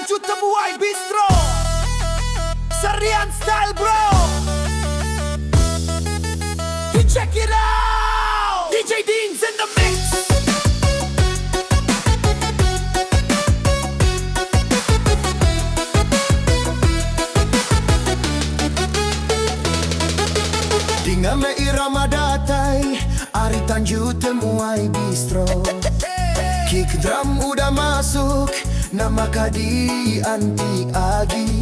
Tanjut Temuai Bistro Serian Style bro. You check it out, DJ Dean's in the mix. Dengan irama datai Ari Tanjut Temuai Bistro. Kick drum udah masuk, nama kadi antik agi.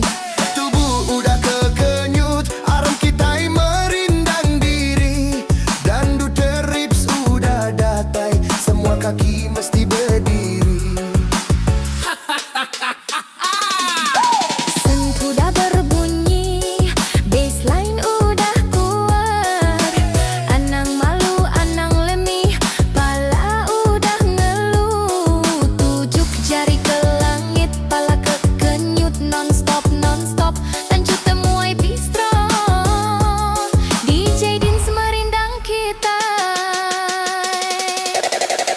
Tubuh udah kekenyut, aram kita merindang diri. Dandu terips udah datai, semua kaki mesti berdiri. Seng udah berbunyi, bassline udah kuat. Anang malu, anang lemih, pala udah ngeluh. Tujuk jari ke langit, pala kekenyut non-stop, non-stop. Tanjut Temuai Bistro, DJ Din semerindang kita.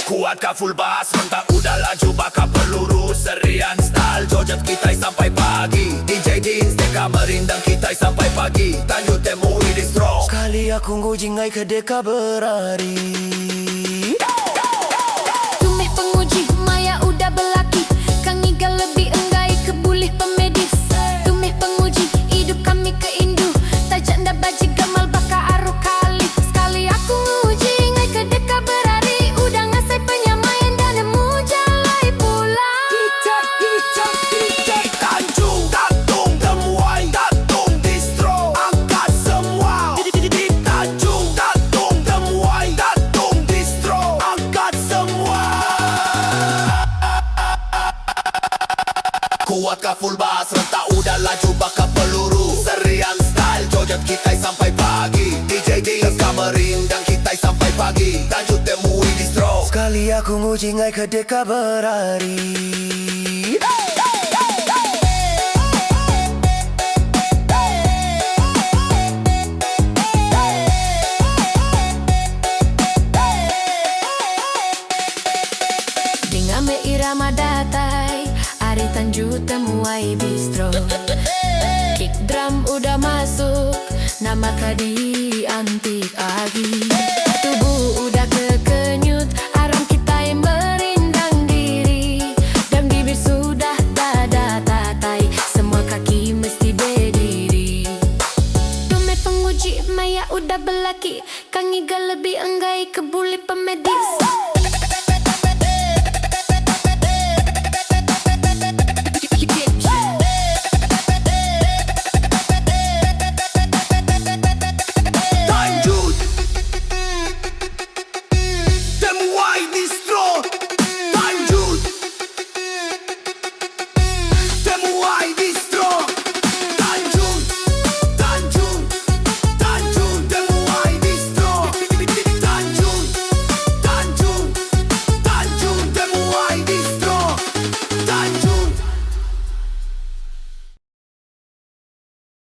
Kuat ka full bass, mentak udah laju bakal peluru. Serian style, joget kita sampai pagi. DJ Deans deka merindang kita sampai pagi. Tanjut Temuai Bistro. Sekali aku ngujingai ke deka berari. Tumeh penguji maya udah belaki, Kang Iga lebih enggai kebulih pemedis. Tumeh penguji hidup kami keindu, tajak nda baji gamal baka aru kali. Sekali aku nguji ngai ke deka berari, udah ngasai penyamayan dan nemu jalai pulang. Tanjung, Tatung Temuai, Tatung Bistro. Angkat semua. Tanjung, Tatung Temuai, Tatung Bistro. Angkat semua. Kuat ka full bass, rentak udah laju bakal peluru. Serian style, joget kita sampai pagi. DJ Deans deka merindang kita sampai pagi. Tanjut Temuai Bistro. Sekali aku nguji ngai ke deka berari. Dengan irama datai, Ari Tanjut Temuai Bistro. Kick drum udah masuk, nama kadi antik agi. Tubuh udah kekenyut, aram kita yang merindang diri. Dan bibir sudah dada tatai, semua kaki mesti berdiri. Tumeh penguji maya udah belaki, Kang Iga lebih enggai kebuli pemedis.